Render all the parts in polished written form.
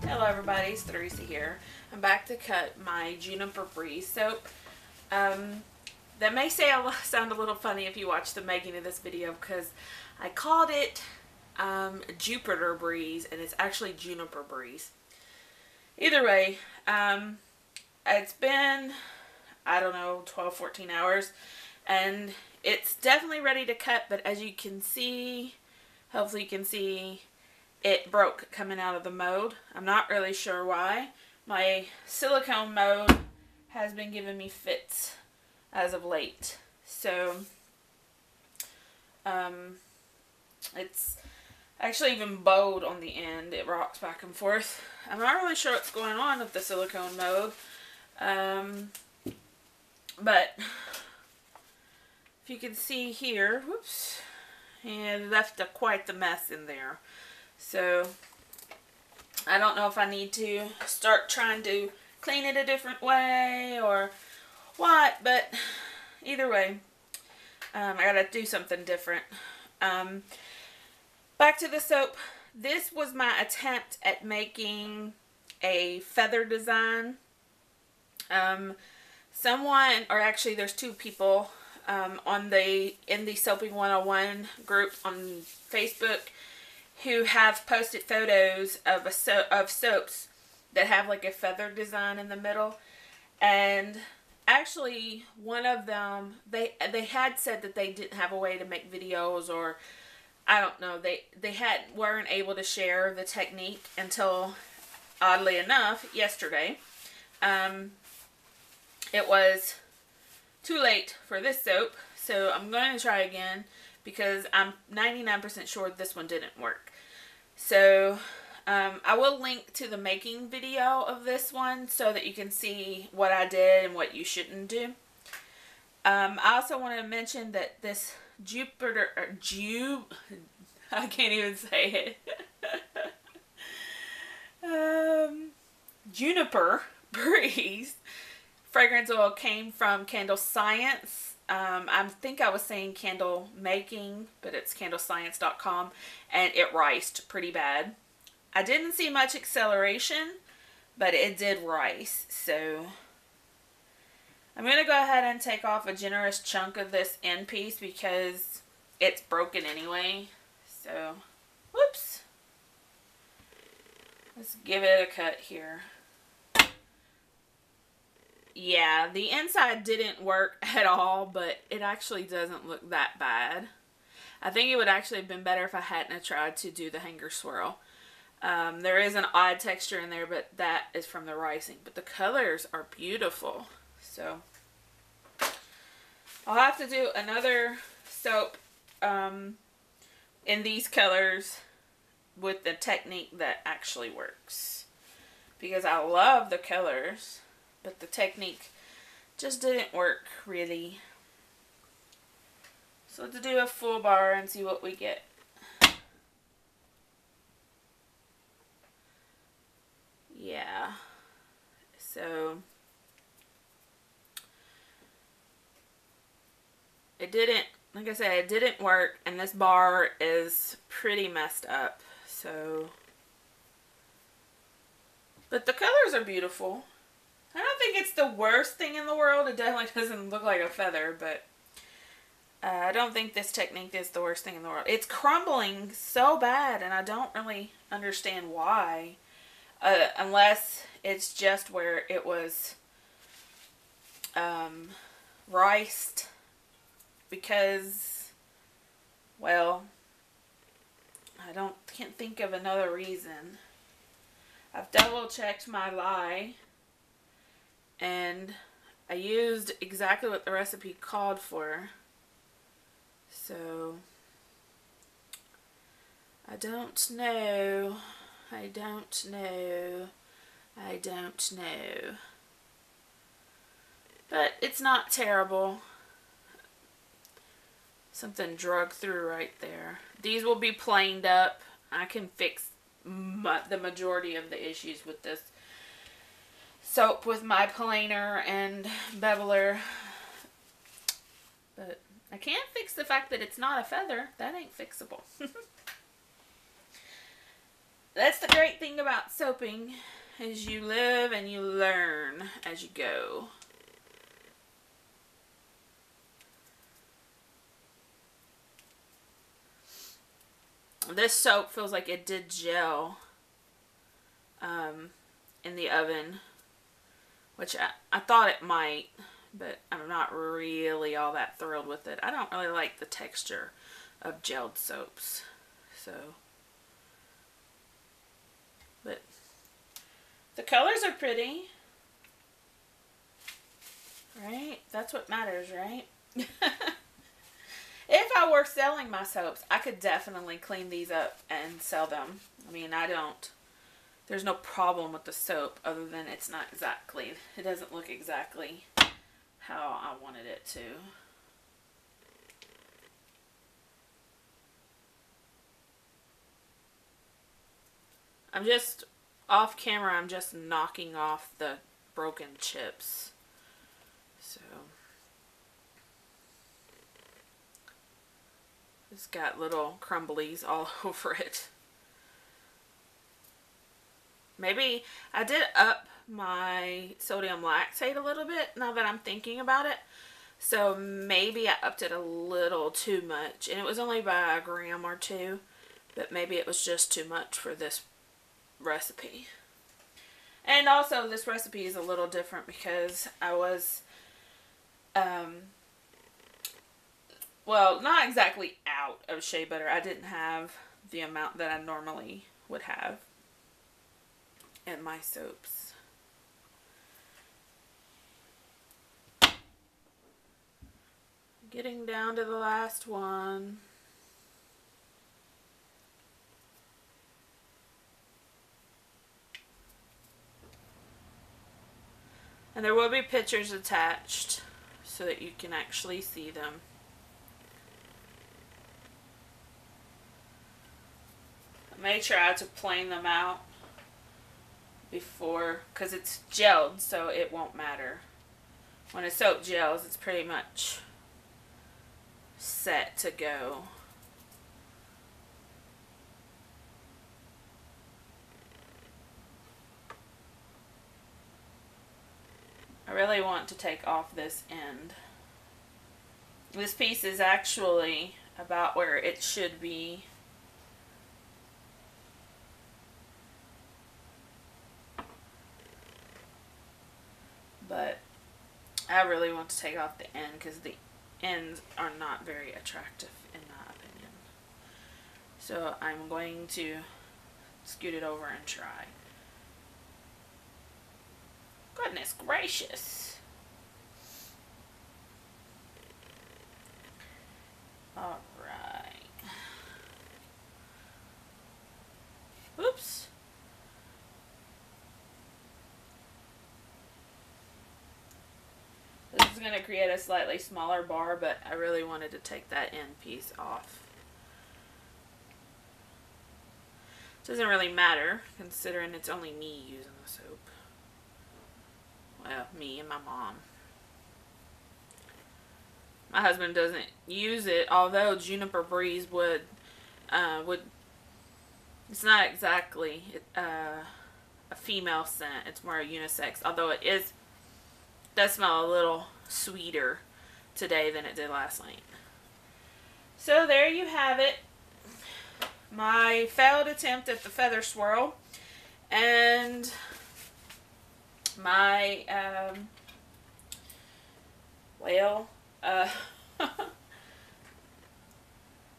Hello everybody, it's Theresa here. I'm back to cut my Juniper Breeze soap. That may sound a little funny if you watch the making of this video because I called it Jupiter Breeze and it's actually Juniper Breeze. Either way, it's been, I don't know, 12-14 hours and it's definitely ready to cut, but as you can see, hopefully you can see, it broke coming out of the mold. I'm not really sure why. My silicone mold has been giving me fits as of late. So, it's actually even bowed on the end. It rocks back and forth. I'm not really sure what's going on with the silicone mold. But, if you can see here, whoops, and left quite the mess in there. So, I don't know if I need to start trying to clean it a different way or what, but either way, I gotta do something different. Back to the soap. This was my attempt at making a feather design. Someone, or actually there's two people in the Soaping 101 group on Facebook who have posted photos of soaps that have like a feather design in the middle. And actually one of them, they had said that they didn't have a way to make videos, or I don't know, they weren't able to share the technique until, oddly enough, yesterday. It was too late for this soap, so I'm going to try again because I'm 99% sure this one didn't work. So, I will link to the making video of this one so that you can see what I did and what you shouldn't do. I also want to mention that this I can't even say it. Juniper Breeze fragrance oil came from Candle Science. I think I was saying candle making, but it's candlescience.com, and it riced pretty bad. I didn't see much acceleration, but it did rice. So I'm going to go ahead and take off a generous chunk of this end piece because it's broken anyway. So, whoops. Let's give it a cut here. Yeah, the inside didn't work at all, but it actually doesn't look that bad. I think it would actually have been better if I hadn't tried to do the hanger swirl. There is an odd texture in there, but that is from the ricing. But the colors are beautiful. So, I'll have to do another soap in these colors with the technique that actually works. Because I love the colors, but the technique just didn't work really. So let's do a full bar and see what we get. Yeah. So it didn't, like I said, it didn't work, and this bar is pretty messed up. So, but the colors are beautiful. I don't think it's the worst thing in the world. It definitely doesn't look like a feather, but I don't think this technique is the worst thing in the world. It's crumbling so bad, and I don't really understand why. Unless it's just where it was riced, because, well, I can't think of another reason. I've double checked my lye. And I used exactly what the recipe called for. So, I don't know. I don't know. I don't know. But it's not terrible. Something drug through right there. These will be planed up. I can fix the majority of the issues with this soap with my planer and beveler, but I can't fix the fact that it's not a feather. That ain't fixable. That's the great thing thing about soaping is you live and you learn as you go. This soap feels like it did gel in the oven, which I thought it might, but I'm not really all that thrilled with it. I don't really like the texture of gelled soaps. So, but the colors are pretty, right? That's what matters, right? If I were selling my soaps, I could definitely clean these up and sell them. I mean, there's no problem with the soap other than it doesn't look exactly how I wanted it to. I'm just, off camera, I'm just knocking off the broken chips. So, it's got little crumblies all over it. Maybe I did up my sodium lactate a little bit now that I'm thinking about it. So maybe I upped it a little too much. And it was only by a gram or two. But maybe it was just too much for this recipe. And also this recipe is a little different because I was, well, not exactly out of shea butter. I didn't have the amount that I normally would have in my soaps. Getting down to the last one. And there will be pictures attached so that you can actually see them. I made sure I had to plane them out before, because it's gelled, so it won't matter. When a soap gels, it's pretty much set to go. I really want to take off this end. This piece is actually about where it should be. But I really want to take off the end because the ends are not very attractive in my opinion. So I'm going to scoot it over and try. Goodness gracious. All right. Oops. This is going to create a slightly smaller bar, but I really wanted to take that end piece off. Doesn't really matter, considering it's only me using the soap. Well, me and my mom. My husband doesn't use it, although Juniper Breeze would it's not exactly a female scent. It's more a unisex, although it does smell a little sweeter today than it did last night. So there you have it. My failed attempt at the feather swirl and my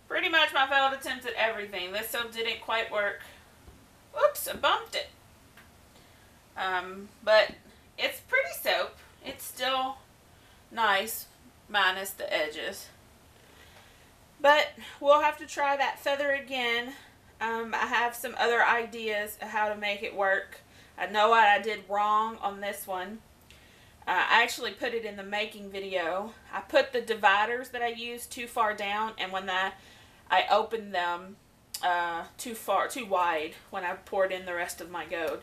pretty much my failed attempt at everything. This soap didn't quite work. Oops, I bumped it. But it's pretty soap. It's still nice, minus the edges. But we'll have to try that feather again. I have some other ideas of how to make it work. I know what I did wrong on this one. I actually put it in the making video. I put the dividers that I used too far down, and when I opened them too wide when I poured in the rest of my gold.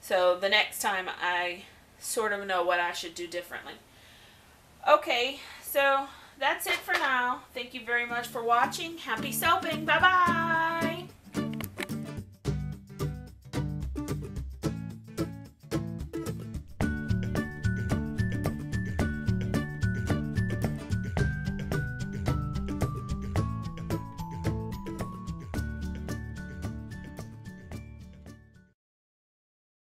So the next time I sort of know what I should do differently. Okay, so that's it for now. Thank you very much for watching. Happy soaping. Bye-bye.